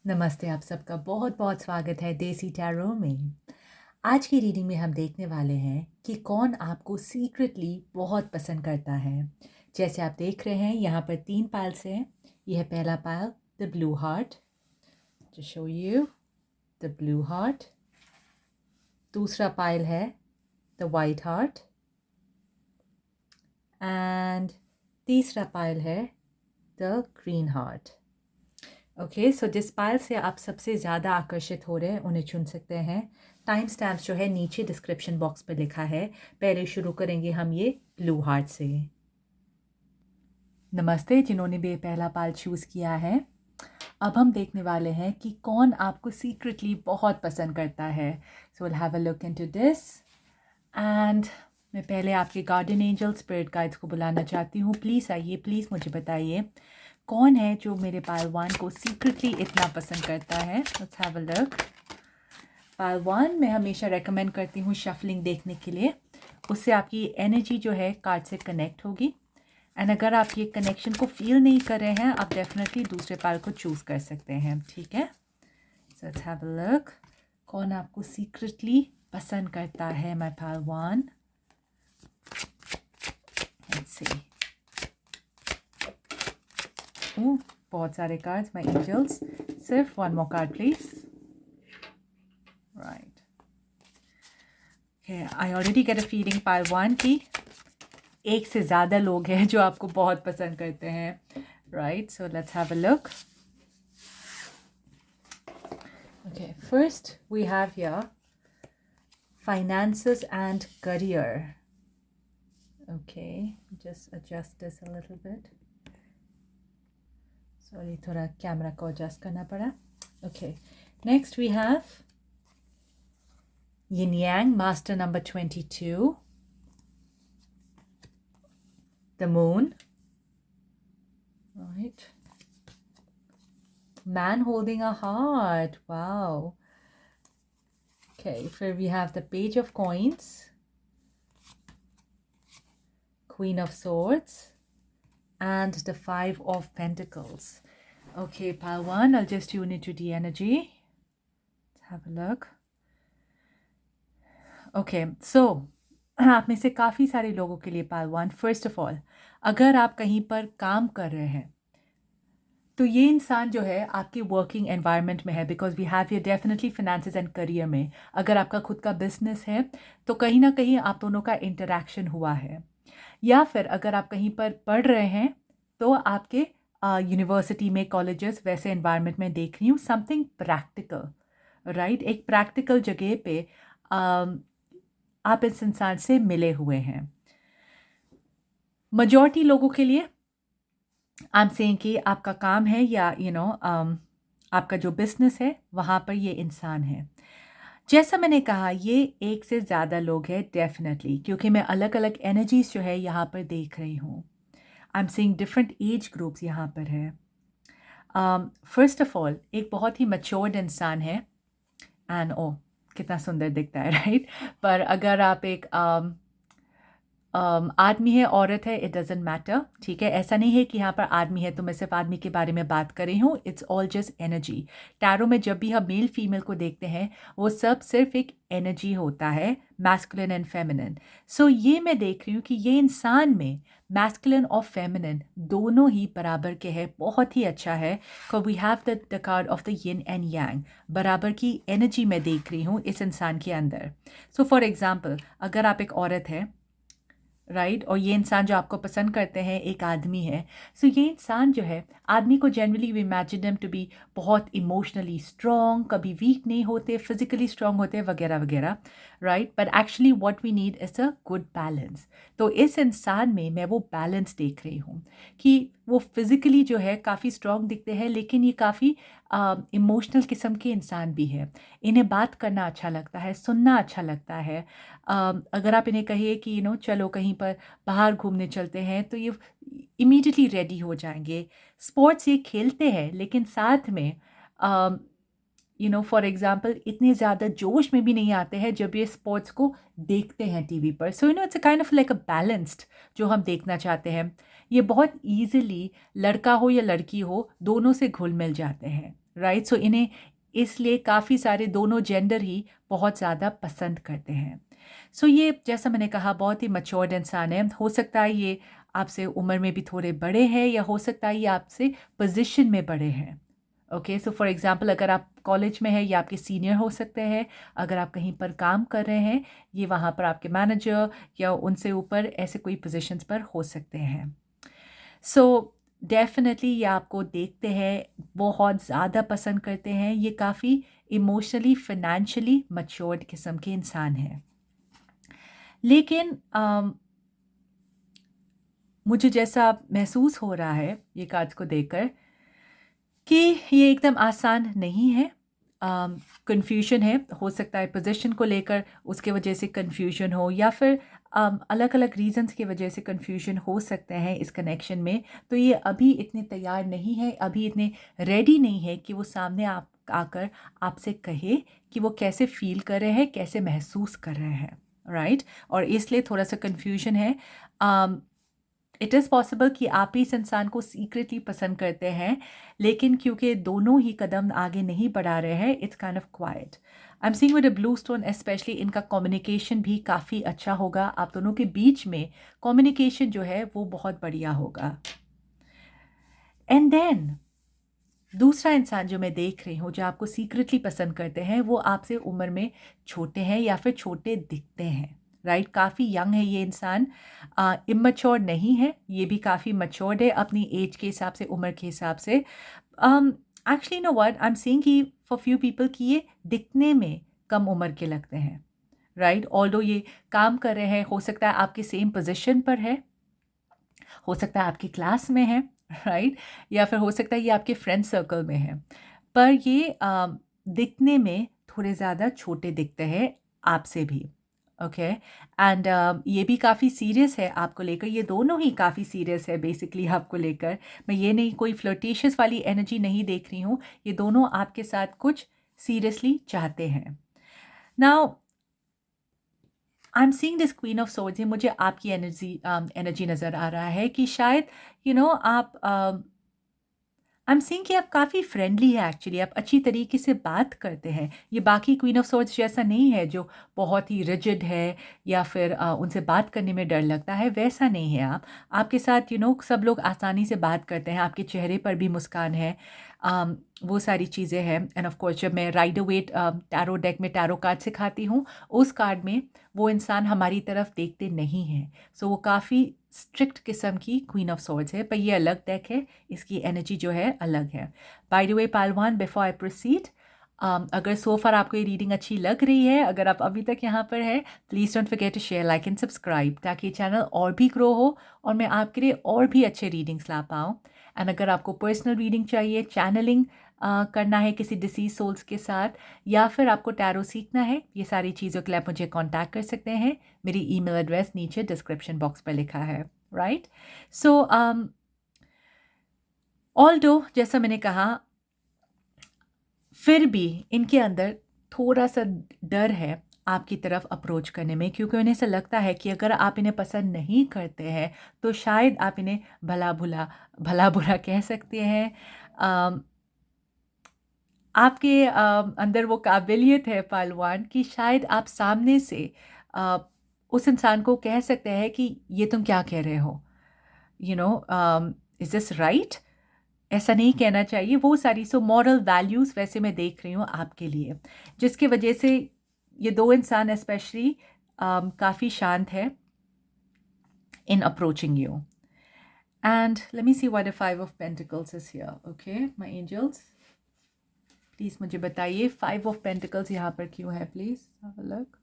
नमस्ते, आप सबका बहुत बहुत स्वागत है देसी टैरो में। आज की रीडिंग में हम देखने वाले हैं कि कौन आपको सीक्रेटली बहुत पसंद करता है। जैसे आप देख रहे हैं यहाँ पर 3 पाइल्स हैं। यह है पहला pile, the blue heart. To show you the blue heart. दूसरा पाइल है द वाइट हार्ट एंड तीसरा पाइल है the green heart. Okay, so जिस पाइल से आप सबसे ज़्यादा आकर्षित हो रहे हैं उन्हें चुन सकते हैं। टाइम स्टैम्प जो है नीचे डिस्क्रिप्शन बॉक्स पर लिखा है। पहले शुरू करेंगे हम ये ब्लू हार्ट से। नमस्ते जिन्होंने भी पहला पाइल चूज़ किया है। अब हम देखने वाले हैं कि कौन आपको सीक्रेटली बहुत पसंद करता है। So will have a look into this and मैं पहले आपके गार्डियन एंजल स्पिरिट गाइड्स को बुलाना चाहती हूँ। प्लीज़ आइए, प्लीज़ मुझे बताइए कौन है जो मेरे पाइल 1 को सीक्रेटली इतना पसंद करता है। Let's have a look. Pile 1 मैं हमेशा रेकमेंड करती हूँ शफलिंग देखने के लिए। उससे आपकी एनर्जी जो है कार्ड से कनेक्ट होगी। एंड अगर आप ये कनेक्शन को फील नहीं कर रहे हैं, आप डेफिनेटली दूसरे पाइल को चूज़ कर सकते हैं। ठीक है, सो लेट्स हैव अ लुक। कौन आपको सीक्रेटली पसंद करता है माय पाइल 1। Let's see. बहुत सारे कार्ड्स माय एंजल्स। सिर्फ 1 more card please. Right, I already get a feeling pile 1 की एक से ज़्यादा लोग हैं जो आपको बहुत पसंद करते हैं। Right, so let's have a look. Okay, first we have here finances and career. Okay, just adjust this a little bit. Sorry, थोड़ा कैमरा को adjust करना पड़ा. Okay, next we have Yin Yang, master number 22. The moon. Right. Man holding a heart. Wow. Okay, here we have the page of coins. Queen of swords. And the 5 of pentacles. Okay, pile 1, I'll just tune into the energy. Let's have a look. Okay, so आप में से काफ़ी सारे लोगों के लिए pile 1, first of all अगर आप कहीं पर काम कर रहे हैं तो ये इंसान जो है आपके वर्किंग एनवायरनमेंट में है, बिकॉज वी हैव ये डेफिनेटली फिनेंसेस एंड करियर में। अगर आपका खुद का बिजनेस है तो कहीं ना कहीं आप दोनों का इंटरेक्शन हुआ है, या फिर अगर आप कहीं पर पढ़ रहे हैं तो आपके यूनिवर्सिटी में, कॉलेजेस, वैसे एनवायरनमेंट में देख रही हूँ समथिंग प्रैक्टिकल। राइट, एक प्रैक्टिकल जगह पे आप इस इंसान से मिले हुए हैं। मेजॉरिटी लोगों के लिए आई एम सेइंग कि आपका काम है या आपका जो बिजनेस है वहाँ पर ये इंसान है। जैसा मैंने कहा ये एक से ज़्यादा लोग हैं डेफिनेटली, क्योंकि मैं अलग अलग एनर्जीज जो है यहाँ पर देख रही हूँ। आई am seeing different age groups यहाँ पर है। फर्स्ट ऑफ ऑल एक बहुत ही मैच्योर्ड इंसान है एंड कितना सुंदर दिखता है, राइट। पर अगर आप एक आदमी है, औरत है, इट डजेंट मैटर। ठीक है, ऐसा नहीं है कि यहाँ पर आदमी है तो मैं सिर्फ आदमी के बारे में बात कर रही हूँ। It's all just energy. Tarot में जब भी हम मेल फीमेल को देखते हैं वो सब सिर्फ एक एनर्जी होता है, मैस्कुलिन एंड फेमिनिन। सो ये मैं देख रही हूँ कि ये इंसान में मैस्कुलिन और फेमिनिन दोनों ही बराबर के हैं। बहुत ही अच्छा है, को we have the card of the yin and yang. बराबर की एनर्जी मैं देख रही हूँ इस इंसान के अंदर। सो फॉर एग्जाम्पल अगर आप एक औरत है, राइट, और ये इंसान जो आपको पसंद करते हैं एक आदमी है, सो ये इंसान जो है, आदमी को generally we imagine them to be बहुत इमोशनली स्ट्रॉन्ग, कभी वीक नहीं होते, फिजिकली स्ट्रॉन्ग होते वगैरह वगैरह, right. But actually what we need is a good balance. तो इस इंसान में मैं वो बैलेंस देख रही हूँ कि वो फिज़िकली जो है काफ़ी स्ट्रॉन्ग दिखते हैं, लेकिन ये काफ़ी इमोशनल किस्म के इंसान भी है। इन्हें बात करना अच्छा लगता है, सुनना अच्छा लगता है। अगर आप इन्हें कहिए कि चलो कहीं पर बाहर घूमने चलते हैं तो ये इमीडिएटली रेडी हो जाएंगे। स्पोर्ट्स ये खेलते हैं लेकिन साथ में फॉर एग्जांपल इतने ज़्यादा जोश में भी नहीं आते हैं जब ये स्पोर्ट्स को देखते हैं टीवी पर। So it's a kind of like a balanced जो हम देखना चाहते हैं। ये बहुत ईजिली लड़का हो या लड़की हो दोनों से घुल मिल जाते हैं, राइट? सो इन्हें इसलिए काफ़ी सारे दोनों जेंडर ही बहुत ज़्यादा पसंद करते हैं। सो ये जैसा मैंने कहा बहुत ही मैच्योर्ड इंसान है। हो सकता है ये आपसे उम्र में भी थोड़े बड़े हैं या हो सकता है ये आपसे पोज़ीशन में बड़े हैं। ओके, सो फॉर एग्ज़ाम्पल अगर आप कॉलेज में हैं ये आपके सीनियर हो सकते हैं। अगर आप कहीं पर काम कर रहे हैं ये वहाँ पर आपके मैनेजर या उनसे ऊपर ऐसे कोई पोज़ीशंस पर हो सकते हैं। सो डेफ़िनेटली ये आपको देखते हैं, बहुत ज़्यादा पसंद करते हैं। ये काफ़ी इमोशनली, फ़ाइनेंशियली मैच्योर्ड किस्म के इंसान हैं। लेकिन मुझे जैसा महसूस हो रहा है ये कार्ड्स को देखकर कि ये एकदम आसान नहीं है। कन्फ्यूजन है, हो सकता है पोजीशन को लेकर उसके वजह से कन्फ्यूजन हो या फिर अलग-अलग रीज़न्स की वजह से कन्फ्यूजन हो सकते हैं इस कनेक्शन में। तो ये अभी इतने तैयार नहीं है, अभी इतने रेडी नहीं है कि वो सामने आप आकर आपसे कहे कि वो कैसे फ़ील कर रहे हैं, कैसे महसूस कर रहे हैं, राइट? और इसलिए थोड़ा-सा कन्फ्यूजन है। अम इट इज़ पॉसिबल कि आप भी इस इंसान को सीक्रेटली पसंद करते हैं, लेकिन क्योंकि दोनों ही कदम आगे नहीं बढ़ा रहे हैं, it's kind of quite. I am seeing with a blue stone specially इनका कम्युनिकेशन भी काफ़ी अच्छा होगा। आप दोनों के बीच में कम्युनिकेशन जो है वो बहुत बढ़िया होगा। एंड देन दूसरा इंसान जो मैं देख रही हूँ, जो आपको सीक्रेटली पसंद करते हैं, वो आपसे उम्र में छोटे हैं या फिर छोटे दिखते हैं, राइट? काफ़ी यंग है ये इंसान, इमैच्योर नहीं है, ये भी काफ़ी मैच्योर्ड है अपनी एज के हिसाब से, उम्र के हिसाब से। Actually know what I am saying कि फॉर फ्यू पीपल कि ये दिखने में कम उम्र के लगते हैं, राइट? ऑल्दो ये काम कर रहे हैं, हो सकता है आपके सेम पोज़ीशन पर है, हो सकता है आपकी क्लास में है, राइट? या फिर हो सकता है ये आपके फ्रेंड सर्कल में है। पर ये दिखने में थोड़े ज़्यादा छोटे दिखते हैं आपसे भी, ओके? एंड ये भी काफ़ी सीरियस है आपको लेकर, ये दोनों ही काफ़ी सीरियस है बेसिकली आपको लेकर। मैं ये नहीं कोई फ्लर्टिशियस वाली एनर्जी नहीं देख रही हूँ, ये दोनों आपके साथ कुछ सीरियसली चाहते हैं। Now I am seeing this queen of swords, ये मुझे आपकी एनर्जी नज़र आ रहा है कि शायद आप आई एम सीइंग कि आप काफ़ी फ्रेंडली है एक्चुअली, आप अच्छी तरीके से बात करते हैं। ये बाकी क्वीन ऑफ सोर्ड्स जैसा नहीं है जो बहुत ही रिजिड है या फिर उनसे बात करने में डर लगता है, वैसा नहीं है आप। आपके साथ सब लोग आसानी से बात करते हैं, आपके चेहरे पर भी मुस्कान है। वो सारी चीज़ें हैं। एंड ऑफ कोर्स जब मैं राइडर वेट टैरो डेक में टैरो कार्ड सिखाती हूँ, उस कार्ड में वो इंसान हमारी तरफ देखते नहीं हैं। सो वो काफ़ी स्ट्रिक्ट किस्म की क्वीन ऑफ सॉर्ड्स है, पर ये अलग डेक है, इसकी एनर्जी जो है अलग है। बाय द वे पालवान, बिफोर आई प्रोसीड, अगर सो फार आपको ये रीडिंग अच्छी लग रही है, अगर आप अभी तक यहाँ पर है, please don't forget to share, like and subscribe, ताकि चैनल और भी ग्रो हो और मैं आपके लिए और भी अच्छे रीडिंग्स ला पाऊँ। एंड अगर आपको पर्सनल रीडिंग चाहिए, चैनलिंग करना है किसी डिसीज सोल्स के साथ, या फिर आपको टैरो सीखना है, ये सारी चीज़ों के लिए आप मुझे कॉन्टैक्ट कर सकते हैं। मेरी ईमेल एड्रेस नीचे डिस्क्रिप्शन बॉक्स पर लिखा है, राइट? सो ऑल्दो जैसा मैंने कहा, फिर भी इनके अंदर थोड़ा-सा डर है आपकी तरफ अप्रोच करने में, क्योंकि उन्हें ऐसा लगता है कि अगर आप इन्हें पसंद नहीं करते हैं, तो शायद आप इन्हें भला-बुरा कह सकते हैं। अ, आपके अंदर वो काबिलियत है पहलवान कि शायद आप सामने से अ, उस इंसान को कह सकते हैं कि ये तुम क्या कह रहे हो? Is this right? ऐसा नहीं कहना चाहिए, वो सारी सो मॉरल वैल्यूज़ वैसे मैं देख रही हूँ आपके लिए, जिसकी वजह से ये 2 इंसान स्पेशली काफ़ी शांत है in approaching you. And let me see what the 5 of pentacles is here, okay my angels. Please मुझे बताइए 5 ऑफ पेंटिकल्स यहाँ पर क्यों है, please have a look.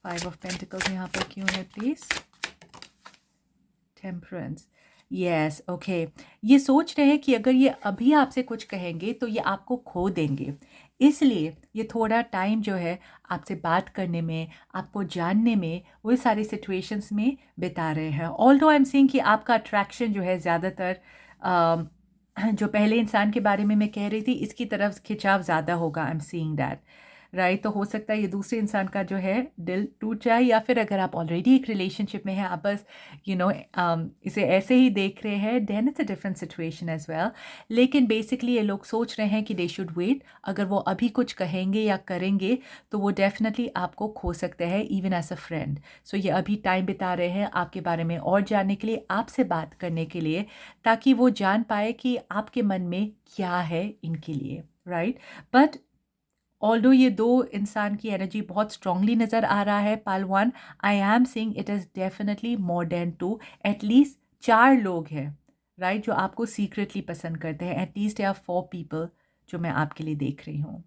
5 of pentacles यहाँ पर क्यों है प्लीज़। Temperance, yes, okay. ये सोच रहे हैं कि अगर ये अभी आपसे कुछ कहेंगे तो ये आपको खो देंगे, इसलिए ये थोड़ा टाइम जो है आपसे बात करने में, आपको जानने में, वो सारी सिचुएशंस में बिता रहे हैं। ऑल्दो आई एम सीइंग कि आपका अट्रैक्शन जो है ज़्यादातर जो पहले इंसान के बारे में मैं कह रही थी, इसकी तरफ खिंचाव ज़्यादा होगा, आई एम सीइंग दैट, राइट। तो हो सकता है ये दूसरे इंसान का जो है दिल टूट जाए, या फिर अगर आप ऑलरेडी एक रिलेशनशिप में हैं, आप बस इसे ऐसे ही देख रहे हैं, then it's a different situation as well. लेकिन बेसिकली ये लोग सोच रहे हैं कि दे शुड वेट, अगर वो अभी कुछ कहेंगे या करेंगे तो वो डेफिनेटली आपको खो सकते हैं इवन एज अ फ्रेंड। सो ये अभी टाइम बिता रहे हैं आपके बारे में और जानने के लिए, आपसे बात करने के लिए, ताकि वो जान पाए कि आपके मन में क्या है इनके लिए, राइट। बट ऑल्दो ये दो इंसान की एनर्जी बहुत स्ट्रांगली नज़र आ रहा है पाल one, I am seeing it is definitely more than two, at least 4 लोग हैं, राइट, जो आपको सीक्रेटली पसंद करते हैं। एटलीस्ट या 4 पीपल जो मैं आपके लिए देख रही हूँ।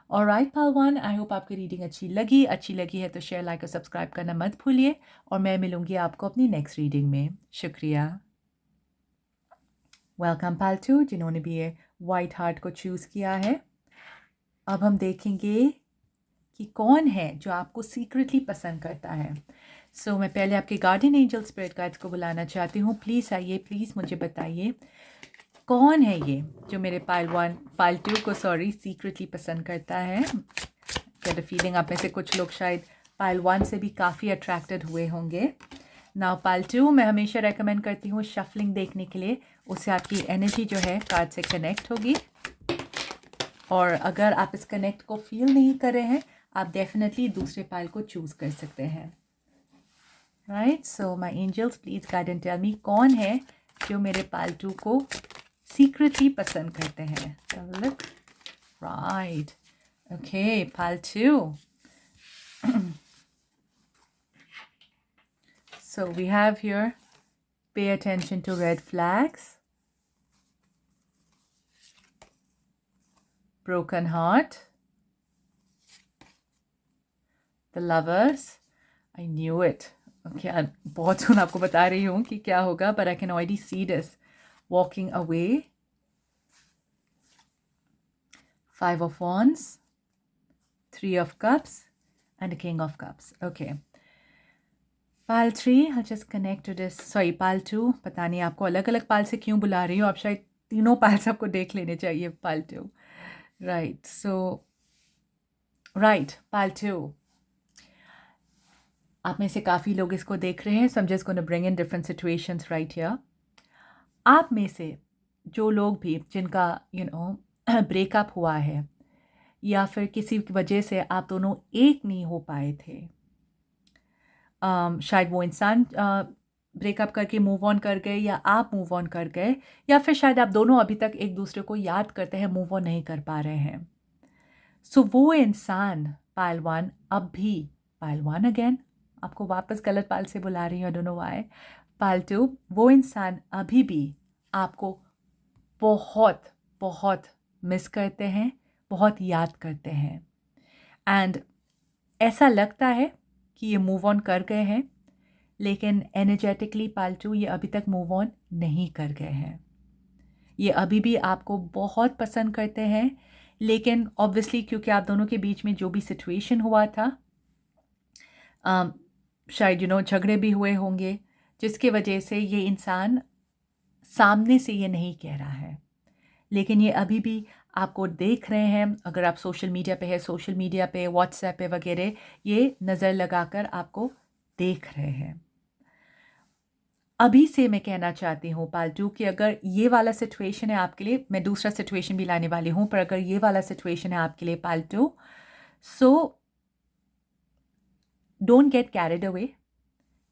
Alright Pal one, I hope आपकी रीडिंग अच्छी लगी है तो शेयर, लाइक और सब्सक्राइब करना मत भूलिए, और मैं मिलूंगी आपको अपनी नेक्स्ट रीडिंग में। शुक्रिया। वेलकम पाल टू, जिन्होंने भी ये वाइट हार्ट को चूज़ किया है। अब हम देखेंगे कि कौन है जो आपको सीक्रेटली पसंद करता है। सो मैं पहले आपके गार्डियन एंजल स्पिरिट गाइड्स को बुलाना चाहती हूँ। प्लीज़ आइए, प्लीज़ मुझे बताइए कौन है ये जो मेरे पाल टू को सीक्रेटली पसंद करता है। गेट अ फीलिंग आप में से कुछ लोग शायद पाल वन से भी काफ़ी अट्रैक्टेड हुए होंगे। नाउ पाल टू, मैं हमेशा रेकमेंड करती हूँ शफलिंग देखने के लिए, उससे आपकी एनर्जी जो है कार्ड से कनेक्ट होगी। और अगर आप इस कनेक्ट को फील नहीं कर रहे हैं, आप डेफिनेटली दूसरे पाइल को चूज़ कर सकते हैं, right. So my angels please guide and tell me कौन है जो मेरे पालतू को सीक्रेटली पसंद करते हैं। लुक, राइट, ओके पालतू। So we have here, pay attention to red flags, broken heart, the lovers. I knew it. Okay, बहुत सुन आपको बता रही हूँ कि क्या होगा, but I can already see this. Walking away, 5 of Wands, 3 of Cups, and the King of Cups. Okay. Pal 3, I'll just connect to this. Sorry, पाल 2, पता नहीं आपको अलग अलग पाल से क्यों बुला रही हूँ, आप शायद तीनों पाल से आपको देख लेने चाहिए। पाल 2, राइट। सो राइट, पाल 2, आप में से काफ़ी लोग इसको देख रहे हैं। So I am just gonna bring in different situations right here. आप में से जो लोग भी जिनका ब्रेकअप हुआ है, या फिर किसी वजह से आप दोनों एक नहीं हो पाए थे, शायद वो इंसान ब्रेकअप करके मूव ऑन कर गए, या आप मूव ऑन कर गए, या फिर शायद आप दोनों अभी तक एक दूसरे को याद करते हैं, मूव ऑन नहीं कर पा रहे हैं। सो वो इंसान पाइल वन, अब भी पाइल वन अगेन, आपको वापस गलत पाल से बुला रही हूँ, I don't know why. Pile two, वो इंसान अभी भी आपको बहुत बहुत मिस करते हैं, बहुत याद करते हैं, एंड ऐसा लगता है कि ये मूव ऑन कर गए हैं, लेकिन एनर्जेटिकली पालतू ये अभी तक मूव ऑन नहीं कर गए हैं। ये अभी भी आपको बहुत पसंद करते हैं, लेकिन ऑब्वियसली क्योंकि आप दोनों के बीच में जो भी सिचुएशन हुआ था, शायद झगड़े भी हुए होंगे, जिसकी वजह से ये इंसान सामने से ये नहीं कह रहा है, लेकिन ये अभी भी आपको देख रहे हैं। अगर आप सोशल मीडिया पे है, सोशल मीडिया पे, व्हाट्सएप पे वगैरह, ये नज़र लगाकर आपको देख रहे हैं। अभी से मैं कहना चाहती हूँ पालतू कि अगर ये वाला सिचुएशन है आपके लिए, मैं दूसरा सिचुएशन भी लाने वाली हूँ, पर अगर ये वाला सिचुएशन है आपके लिए पालतू, so don't get carried away,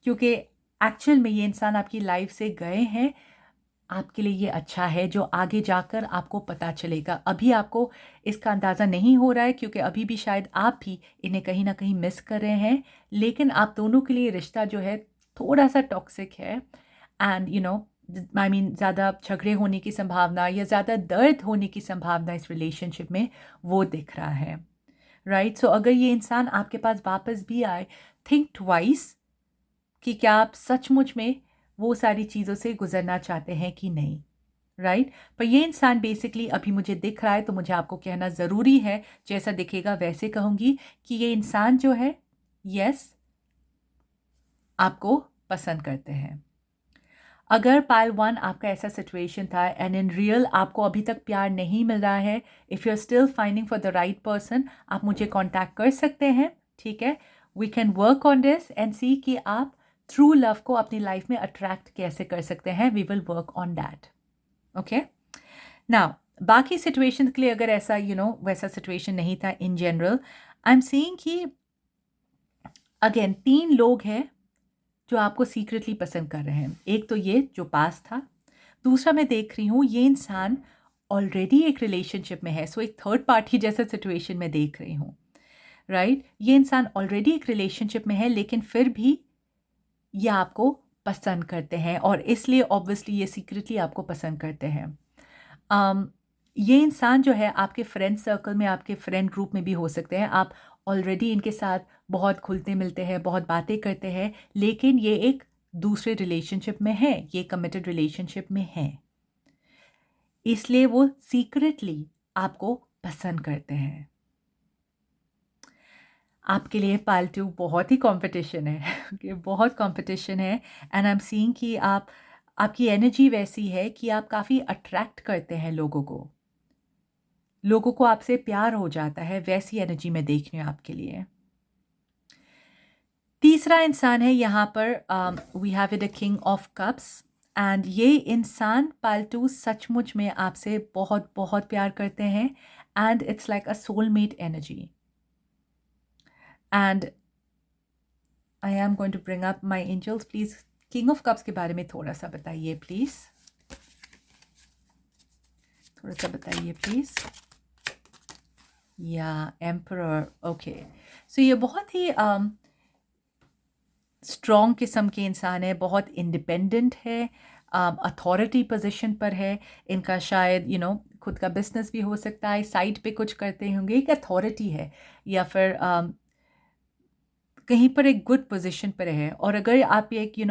क्योंकि एक्चुअल में ये इंसान आपकी लाइफ से गए हैं, आपके लिए ये अच्छा है, जो आगे जाकर आपको पता चलेगा। अभी आपको इसका अंदाज़ा नहीं हो रहा है, क्योंकि अभी भी शायद आप भी इन्हें कहीं ना कहीं मिस कर रहे हैं, लेकिन आप दोनों के लिए रिश्ता जो है थोड़ा सा टॉक्सिक है, एंड आई मीन ज़्यादा झगड़े होने की संभावना या ज़्यादा दर्द होने की संभावना इस रिलेशनशिप में वो दिख रहा है, राइट। सो अगर ये इंसान आपके पास वापस भी आए, थिंक ट्वाइस कि क्या आप सचमुच में वो सारी चीज़ों से गुजरना चाहते हैं कि नहीं, राइट। पर ये इंसान बेसिकली अभी मुझे दिख रहा है, तो मुझे आपको कहना ज़रूरी है, जैसा दिखेगा वैसे कहूँगी, कि ये इंसान जो है, यस, आपको पसंद करते हैं। अगर पाइल 1 आपका ऐसा सिचुएशन था एंड इन रियल आपको अभी तक प्यार नहीं मिल रहा है, if you are still finding for the right person, आप मुझे कांटेक्ट कर सकते हैं, ठीक है। We can work on this and see कि आप थ्रू लव को अपनी लाइफ में अट्रैक्ट कैसे कर सकते हैं। We will work on that, okay. Now बाकी सिचुएशन के लिए अगर ऐसा वैसा सिचुएशन नहीं था, in general I am seeing कि अगेन 3 लोग हैं जो आपको सीक्रेटली पसंद कर रहे हैं। एक तो ये जो पास था, दूसरा मैं देख रही हूँ ये इंसान ऑलरेडी एक रिलेशनशिप में है, सो एक थर्ड पार्टी जैसा सिचुएशन में देख रही हूँ, राइट। ये इंसान ऑलरेडी एक रिलेशनशिप में है लेकिन फिर भी ये आपको पसंद करते हैं और इसलिए ऑब्वियसली ये सीक्रेटली आपको पसंद करते हैं। ये इंसान जो है आपके फ्रेंड सर्कल में, आपके फ्रेंड ग्रुप में भी हो सकते हैं। आप ऑलरेडी इनके साथ बहुत खुलते मिलते हैं, बहुत बातें करते हैं, लेकिन ये एक दूसरे रिलेशनशिप में है, ये कमिटेड रिलेशनशिप में है, इसलिए वो सीक्रेटली आपको पसंद करते हैं। आपके लिए पालतू बहुत ही कंपटीशन है कि बहुत कंपटीशन है एंड आई एम सीइंग कि आपकी एनर्जी वैसी है कि आप काफ़ी अट्रैक्ट करते हैं लोगों को आपसे प्यार हो जाता है, वैसी एनर्जी मैं देख रही हूँ आपके लिए। तीसरा इंसान है यहाँ पर, we have it a king of cups and ये इंसान पालतू सचमुच में आपसे बहुत बहुत प्यार करते हैं and it's like a soulmate energy. And I am going to bring up my angels, please king of cups के बारे में थोड़ा सा बताइए प्लीज़, थोड़ा सा बताइए प्लीज़। या एम्परर, ओके। सो ये बहुत ही स्ट्रॉन्ग किस्म के इंसान है, बहुत इंडिपेंडेंट है, अथॉरिटी पोजीशन पर है। इनका शायद खुद का बिजनेस भी हो सकता है, साइड पे कुछ करते होंगे, एक अथॉरिटी है या फिर कहीं पर एक गुड पोजीशन पर है। और अगर आप एक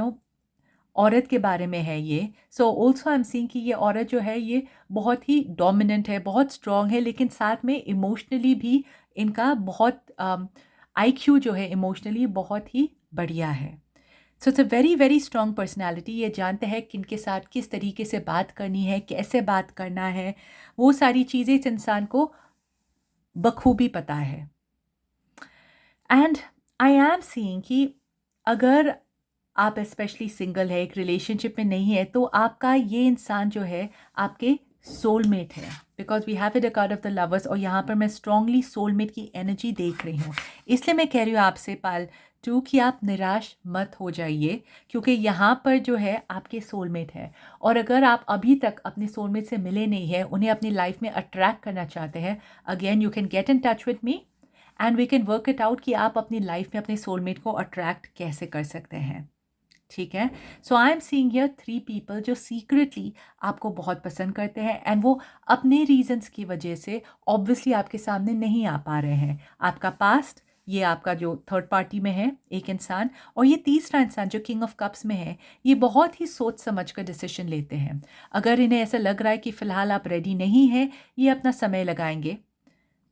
औरत के बारे में है ये, so also I am seeing कि ये औरत जो है ये बहुत ही डोमिनेंट है, बहुत स्ट्रॉन्ग है, लेकिन साथ में इमोशनली भी इनका बहुत आईक्यू जो है इमोशनली बहुत ही बढ़िया है। So it's a very very strong personality. ये जानते हैं किनके साथ किस तरीके से बात करनी है, कैसे बात करना है, वो सारी चीज़ें इस इंसान को बखूबी पता है। एंड आई एम सीइंग कि अगर आप स्पेशली सिंगल है, एक रिलेशनशिप में नहीं है, तो आपका ये इंसान जो है आपके सोलमेट है, because we have it a card of the lovers और यहाँ पर मैं स्ट्रांगली सोलमेट की एनर्जी देख रही हूँ। इसलिए मैं कह रही हूँ आपसे पाल टू कि आप निराश मत हो जाइए, क्योंकि यहाँ पर जो है आपके सोलमेट है। और अगर आप अभी तक अपने सोलमेट से मिले नहीं हैं, उन्हें अपनी लाइफ में अट्रैक्ट करना चाहते हैं, again you can get in touch with me and we can work it out कि आप अपनी लाइफ में अपने सोलमेट को अट्रैक्ट कैसे कर सकते हैं, ठीक है। So I am seeing here 3 people जो सीक्रेटली आपको बहुत पसंद करते हैं एंड वो अपने रीजंस की वजह से ऑब्वियसली आपके सामने नहीं आ पा रहे हैं। आपका पास्ट, ये आपका जो थर्ड पार्टी में है एक इंसान, और ये तीसरा इंसान जो किंग ऑफ कप्स में है, ये बहुत ही सोच समझ कर डिसीजन लेते हैं। अगर इन्हें ऐसा लग रहा है कि फ़िलहाल आप रेडी नहीं हैं, ये अपना समय लगाएंगे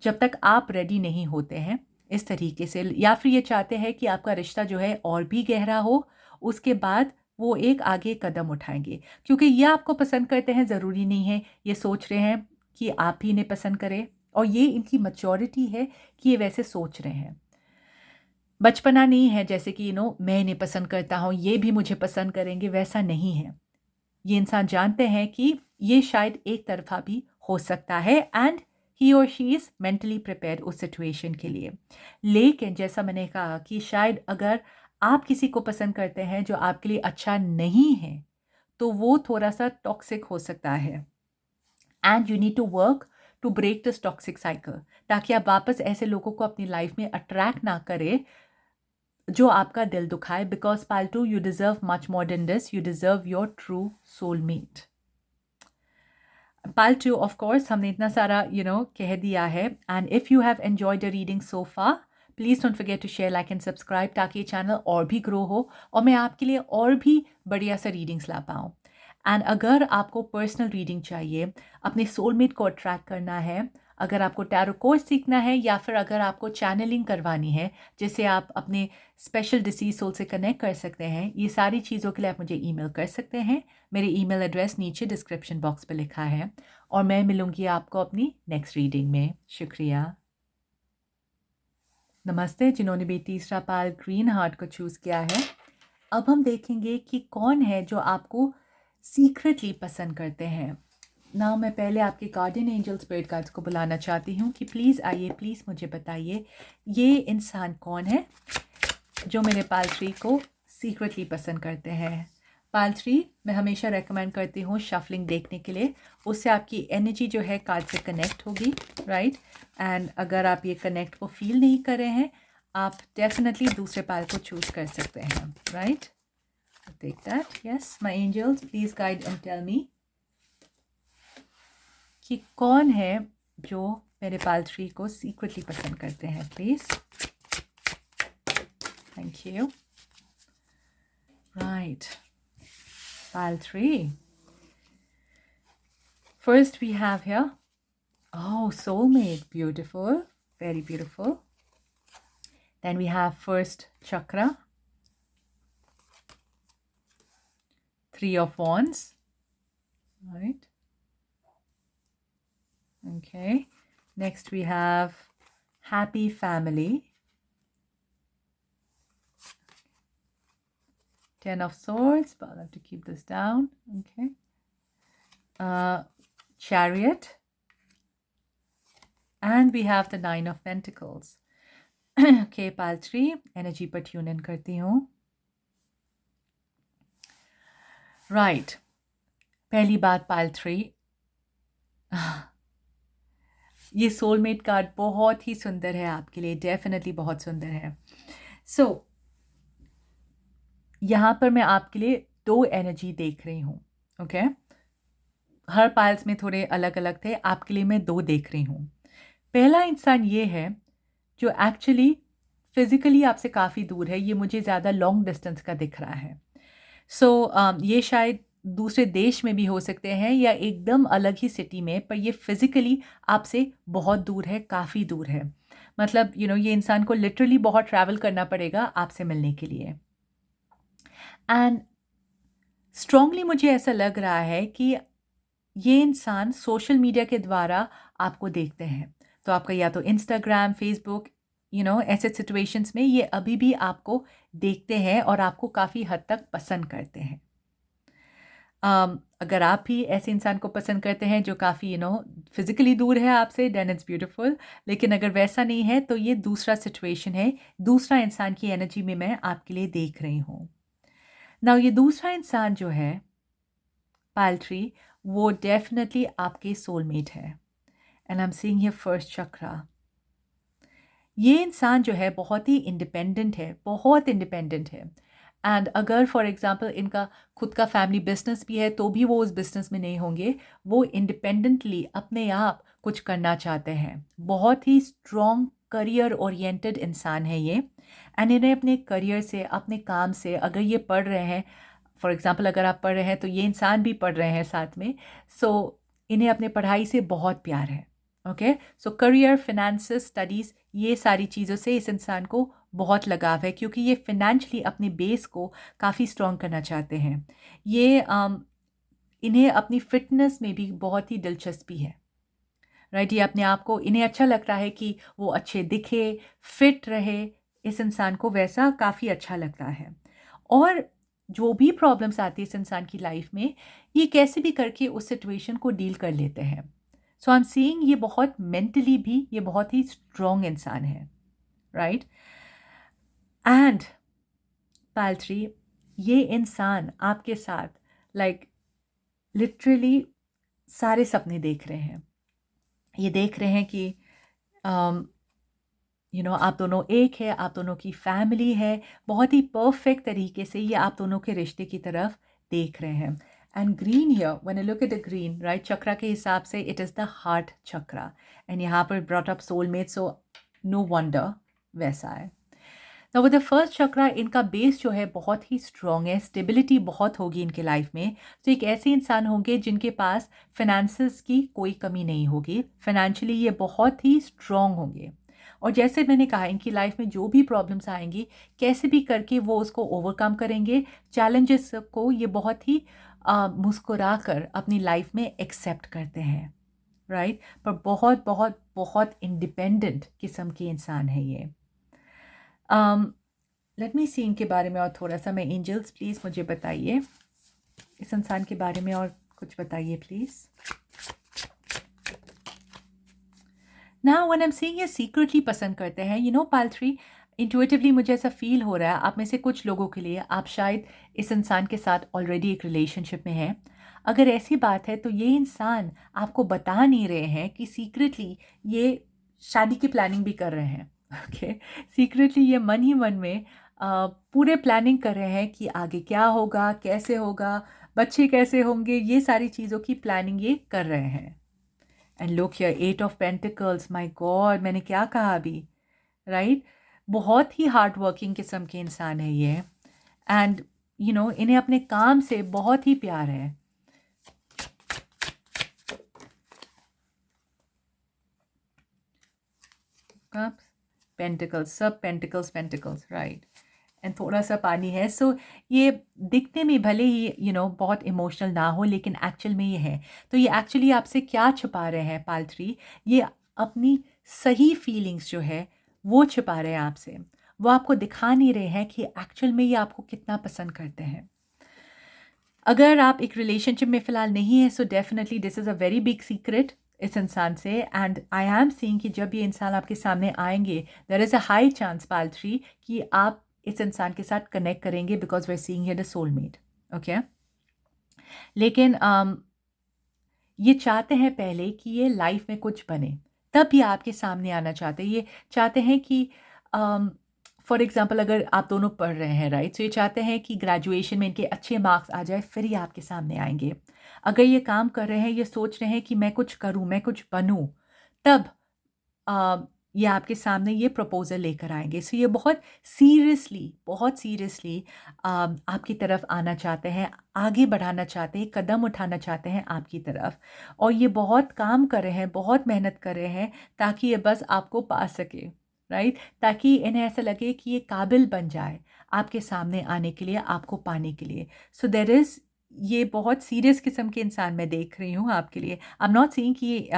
जब तक आप रेडी नहीं होते हैं इस तरीके से, या फिर ये चाहते हैं कि आपका रिश्ता जो है और भी गहरा हो, उसके बाद वो एक आगे कदम उठाएंगे। क्योंकि ये आपको पसंद करते हैं, ज़रूरी नहीं है ये सोच रहे हैं कि आप भी इन्हें पसंद करें, और ये इनकी मैच्योरिटी है कि ये वैसे सोच रहे हैं। बचपना नहीं है जैसे कि मैं इन्हें पसंद करता हूँ ये भी मुझे पसंद करेंगे, वैसा नहीं है। ये इंसान जानते हैं कि ये शायद एक तरफा भी हो सकता है एंड ही और शी इज़ मेंटली प्रिपेयर्ड उस सिचुएशन के लिए। लेकिन जैसा मैंने कहा कि शायद अगर आप किसी को पसंद करते हैं जो आपके लिए अच्छा नहीं है, तो वो थोड़ा सा टॉक्सिक हो सकता है and you need to work to break this toxic cycle, ताकि आप वापस ऐसे लोगों को अपनी लाइफ में अट्रैक्ट ना करें जो आपका दिल दुखाए। बिकॉज पाल्टू, you deserve much more than this, you deserve your true soulmate. पाल्टू, ऑफ कोर्स हमने इतना सारा कह दिया है, and if you have enjoyed the reading so far, please don't forget to share, like and subscribe, ताकि ये चैनल और भी ग्रो हो और मैं आपके लिए और भी बढ़िया सा रीडिंग्स ला पाऊँ। एंड अगर आपको पर्सनल रीडिंग चाहिए, अपने सोलमेट को अट्रैक्ट करना है, अगर आपको टैरो कोर्स सीखना है या फिर अगर आपको चैनलिंग करवानी है जिससे आप अपने स्पेशल डिसीज सोल से कनेक्ट कर सकते हैं, ये सारी चीज़ों के लिए आप मुझे ईमेल कर सकते हैं। मेरे ईमेल एड्रेस नीचे डिस्क्रिप्शन बॉक्स पे लिखा है और मैं मिलूँगी आपको अपनी नेक्स्ट रीडिंग में। शुक्रिया। नमस्ते जिन्होंने भी तीसरा पाल ग्रीन हार्ट को चूज़ किया है। अब हम देखेंगे कि कौन है जो आपको सीक्रेटली पसंद करते हैं। ना मैं पहले आपके गार्डियन एंजल स्पिरिट गाइड्स को बुलाना चाहती हूँ कि प्लीज़ आइए, प्लीज़ मुझे बताइए ये इंसान कौन है जो मेरे पाल थ्री को सीक्रेटली पसंद करते हैं। पाल थ्री मैं हमेशा रेकमेंड करती हूँ शफलिंग देखने के लिए, उससे आपकी एनर्जी जो है कार्ड से कनेक्ट होगी, राइट। एंड अगर आप ये कनेक्ट को फील नहीं कर रहे हैं, आप डेफिनेटली दूसरे पाल को चूज़ कर सकते हैं, right. Take that. Yes my angels, please guide and tell me कि कौन है जो मेरे पाल थ्री को सीक्रेटली पसंद करते हैं, please. Thank you. Right, pile 3. First we have here, oh, soulmate, beautiful, very beautiful. Then we have first chakra, 3 of wands, right? Okay, next we have happy family, 10 of swords, but I'll have to keep this down. Okay, chariot, and we have the 9 of pentacles. Okay, pile 3, energy पर tune in करती हूँ। Right, पहली बात pile 3, ये soulmate card बहुत ही सुंदर है आपके लिए, डेफिनेटली बहुत सुंदर है। सो यहाँ पर मैं आपके लिए 2 एनर्जी देख रही हूँ। ओके, हर पाइल्स में थोड़े अलग अलग थे, आपके लिए मैं 2 देख रही हूँ। पहला इंसान ये है जो एक्चुअली फिज़िकली आपसे काफ़ी दूर है, ये मुझे ज़्यादा लॉन्ग डिस्टेंस का दिख रहा है। सो ये शायद दूसरे देश में भी हो सकते हैं या एकदम अलग ही सिटी में, पर ये फिज़िकली आपसे बहुत दूर है, काफ़ी दूर है। मतलब ये इंसान को लिटरली बहुत ट्रैवल करना पड़ेगा आपसे मिलने के लिए। एंड स्ट्रांगली मुझे ऐसा लग रहा है कि ये इंसान सोशल मीडिया के द्वारा आपको देखते हैं। तो आपका या तो इंस्टाग्राम, फेसबुक, ऐसे सिचुएशंस में ये अभी भी आपको देखते हैं और आपको काफ़ी हद तक पसंद करते हैं। अगर आप भी ऐसे इंसान को पसंद करते हैं जो काफ़ी फिज़िकली दूर है आपसे, देन इट्स ब्यूटीफुल। लेकिन अगर वैसा नहीं है तो ये दूसरा सिचुएशन है, दूसरा इंसान की एनर्जी में मैं आपके लिए देख रही हूँ। नाउ ये दूसरा इंसान जो है पाइल 3, वो डेफिनेटली आपके सोलमेट है। And I am seeing here first chakra. ये इंसान जो है बहुत ही इंडिपेंडेंट है, बहुत इंडिपेंडेंट है। एंड अगर फॉर एग्ज़ाम्पल इनका खुद का फैमिली बिजनेस भी है तो भी वो उस बिज़नेस में नहीं होंगे, वो इंडिपेंडेंटली अपने आप कुछ करना चाहते हैं। बहुत ही स्ट्रॉन्ग करियर ओरिएंटेड इंसान है ये। एंड इन्हें अपने करियर से, अपने काम से, अगर ये पढ़ रहे हैं, फॉर एग्ज़ाम्पल अगर आप पढ़ रहे हैं तो ये इंसान भी पढ़ रहे हैं साथ में, सो इन्हें अपने पढ़ाई से बहुत प्यार है। ओके, सो करियर, फिनेंसेस, स्टडीज़, ये सारी चीज़ों से इस इंसान को बहुत लगाव है क्योंकि ये फिनेंशली अपने बेस को काफ़ी स्ट्रॉन्ग करना चाहते हैं। ये इन्हें अपनी फ़िटनेस में भी बहुत ही दिलचस्पी है, राइट। ये अपने आप को, इन्हें अच्छा लगता है कि वो अच्छे दिखे, फिट रहे, इस इंसान को वैसा काफ़ी अच्छा लगता है। और जो भी प्रॉब्लम्स आती है इस इंसान की लाइफ में, ये कैसे भी करके उस सिचुएशन को डील कर लेते हैं। सो आई एम सीइंग ये बहुत मेंटली भी ये बहुत ही स्ट्रॉन्ग इंसान है, राइट। एंड पाइल 3, ये इंसान आपके साथ लिटरली सारे सपने देख रहे हैं। ये देख रहे हैं कि आप दोनों एक है, आप दोनों की फैमिली है, बहुत ही परफेक्ट तरीके से ये आप दोनों के रिश्ते की तरफ देख रहे हैं। And green here, when I look at the green, right, chakra के हिसाब से it is the heart chakra. And यहाँ पर brought up soulmate, so no wonder वैसा है। Now with the first chakra इनका बेस जो है बहुत ही स्ट्रॉन्ग है, स्टेबिलिटी बहुत होगी इनके लाइफ में। तो एक ऐसे इंसान होंगे जिनके पास फाइनेंसेस की कोई कमी नहीं होगी, फाइनेंशियली ये बहुत ही स्ट्रॉन्ग होंगे। और जैसे मैंने कहा इनकी लाइफ में जो भी प्रॉब्लम्स आएंगी कैसे भी करके वो उसको ओवरकम करेंगे, चैलेंजेस को ये बहुत ही मुस्कुरा कर अपनी लाइफ में एक्सेप्ट करते हैं, राइट। पर बहुत बहुत बहुत इंडिपेंडेंट किस्म के इंसान है ये। लेट मी सी इनके बारे में और थोड़ा सा। मैं एंजल्स प्लीज़ मुझे बताइए इस इंसान के बारे में और कुछ बताइए please. Now when I am seeing ये सीक्रेटली पसंद करते हैं, यू नो पाल 3, इंट्यूटिवली मुझे ऐसा फील हो रहा है आप में से कुछ लोगों के लिए आप शायद इस इंसान के साथ ऑलरेडी एक रिलेशनशिप में हैं। अगर ऐसी बात है तो ये इंसान आपको बता नहीं रहे हैं कि सीक्रेटली ये शादी की प्लानिंग भी कर रहे हैं। ओके, सीक्रेटली ये मन ही मन में पूरे प्लानिंग कर रहे हैं कि आगे क्या होगा, कैसे होगा, बच्चे कैसे होंगे, ये सारी चीज़ों की प्लानिंग ये कर रहे हैं। And look here, 8 of pentacles, my God, मैंने क्या कहा अभी, राइट। बहुत ही हार्ड वर्किंग किस्म के इंसान है ये। एंड यू नो इन्हें अपने काम से बहुत ही प्यार है। कप्स, पेंटिकल्स, सब पेंटिकल्स पेंटिकल्स, राइट। एंड थोड़ा सा पानी है। सो ये दिखने में भले ही बहुत इमोशनल ना हो लेकिन एक्चुअल में ये है। तो ये एक्चुअली आपसे क्या छुपा रहे हैं पाल 3, ये अपनी सही फीलिंग्स जो है वो छुपा रहे हैं आपसे। वो आपको दिखा नहीं रहे हैं कि एक्चुअल में ये आपको कितना पसंद करते हैं। अगर आप एक रिलेशनशिप में फ़िलहाल नहीं है so definitely this is a very big secret इस इंसान से। एंड आई एम सीइंग कि जब ये इंसान आपके सामने आएंगे there is a high chance पाल 3 कि आप इस इंसान के साथ कनेक्ट करेंगे because we are seeing here the soulmate. Okay, लेकिन ये चाहते हैं पहले कि ये लाइफ में कुछ बने, तब ये आपके सामने आना चाहते हैं। ये चाहते हैं कि फॉर एग्ज़ाम्पल अगर आप दोनों पढ़ रहे हैं, राइट, तो ये चाहते हैं कि ग्रेजुएशन में इनके अच्छे मार्क्स आ जाए फिर ये आपके सामने आएंगे। अगर ये काम कर रहे हैं, ये सोच रहे हैं कि मैं कुछ करूं, मैं कुछ बनूं, तब अ, ये आपके सामने ये प्रपोज़ल लेकर आएँगे। सो ये बहुत सीरियसली आपकी तरफ आना चाहते हैं, आगे बढ़ाना चाहते हैं, कदम उठाना चाहते हैं आपकी तरफ। और ये बहुत काम कर रहे हैं, बहुत मेहनत कर रहे हैं ताकि ये बस आपको पा सके, राइट? ताकि इन्हें ऐसा लगे कि ये काबिल बन जाए आपके सामने आने के लिए, आपको पाने के लिए। सो देयर इज़ ये बहुत सीरियस किस्म के इंसान मैं देख रही हूँ आपके लिए। आई एम नॉट सेइंग कि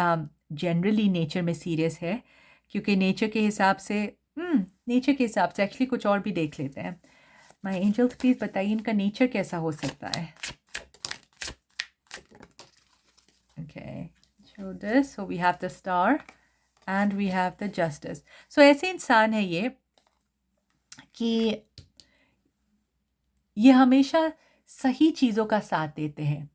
जनरली नेचर में सीरियस है, क्योंकि नेचर के हिसाब से एक्चुअली कुछ और भी देख लेते हैं। माय एंजल्स प्लीज़ बताइए इनका नेचर कैसा हो सकता है। Okay, so this, so we have the star and we have the justice. So ऐसे इंसान है ये कि ये हमेशा सही चीज़ों का साथ देते हैं,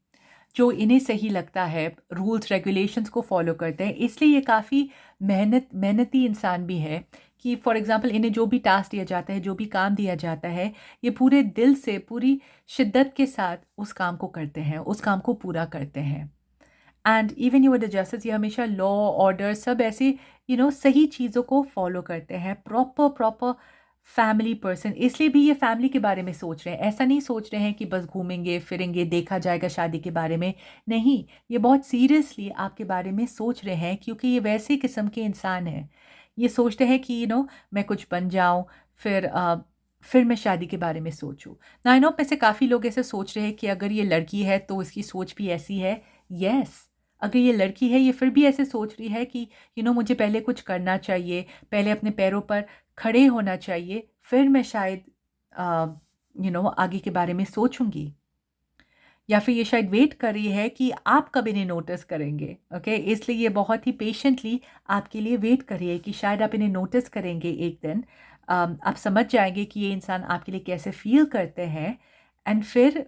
जो इन्हें सही लगता है, रूल्स रेगुलेशंस को फॉलो करते हैं। इसलिए ये काफ़ी मेहनती इंसान भी है कि फॉर एग्ज़ाम्पल इन्हें जो भी टास्क दिया जाता है, जो भी काम दिया जाता है, ये पूरे दिल से, पूरी शिद्दत के साथ उस काम को करते हैं, उस काम को पूरा करते हैं। And even you with the justice, ये हमेशा लॉ, ऑर्डर सब ऐसे सही चीज़ों को फॉलो करते हैं। प्रॉपर फैमिली पर्सन, इसलिए भी ये फैमिली के बारे में सोच रहे हैं। ऐसा नहीं सोच रहे हैं कि बस घूमेंगे फिरेंगे, देखा जाएगा शादी के बारे में। नहीं, ये बहुत सीरियसली आपके बारे में सोच रहे हैं, क्योंकि ये वैसे किस्म के इंसान हैं। ये सोचते हैं कि मैं कुछ बन जाऊं, फिर मैं शादी के बारे में सोचूं। ना आई नो में से काफ़ी लोग ऐसे सोच रहे हैं कि अगर ये लड़की है तो इसकी सोच भी ऐसी है। यस, अगर ये लड़की है ये फिर भी ऐसे सोच रही है कि मुझे पहले कुछ करना चाहिए, पहले अपने पैरों पर खड़े होना चाहिए, फिर मैं शायद आगे के बारे में सोचूंगी। या फिर ये शायद वेट कर रही है कि आप कब इन्हें नोटिस करेंगे। ओके, इसलिए ये बहुत ही पेशेंटली आपके लिए वेट कर रही है कि शायद आप इन्हें नोटिस करेंगे एक दिन। आप समझ जाएंगे कि ये इंसान आपके लिए कैसे फील करते हैं, एंड फिर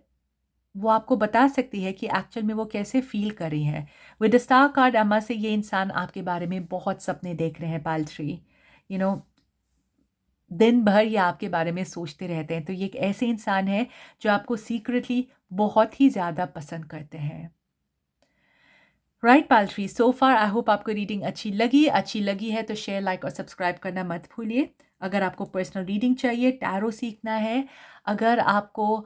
वो आपको बता सकती है कि एक्चुअल में वो कैसे फील कर रही हैं। विद द स्टार कार्ड अम्मा से ये इंसान आपके बारे में बहुत सपने देख रहे हैं पाल 3। यू नो दिन भर ये आपके बारे में सोचते रहते हैं। तो ये एक ऐसे इंसान है जो आपको सीक्रेटली बहुत ही ज़्यादा पसंद करते हैं। Right Pal 3, so far I hope आपको रीडिंग अच्छी लगी है तो शेयर, लाइक और सब्सक्राइब करना मत भूलिए। अगर आपको पर्सनल रीडिंग चाहिए, टैरो सीखना है, अगर आपको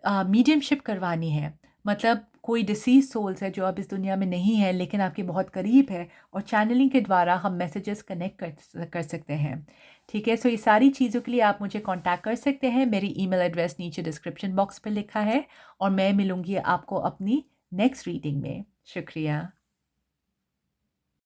मीडियमशिप करवानी है, मतलब कोई डिसीज़ सोल्स है जो अब इस दुनिया में नहीं है लेकिन आपके बहुत करीब है, और चैनलिंग के द्वारा हम मैसेजेस कनेक्ट कर सकते हैं। ठीक है, सो ये सारी चीज़ों के लिए आप मुझे कांटेक्ट कर सकते हैं। मेरी ईमेल एड्रेस नीचे डिस्क्रिप्शन बॉक्स पे लिखा है, और मैं मिलूँगी आपको अपनी नेक्स्ट रीडिंग में। शुक्रिया।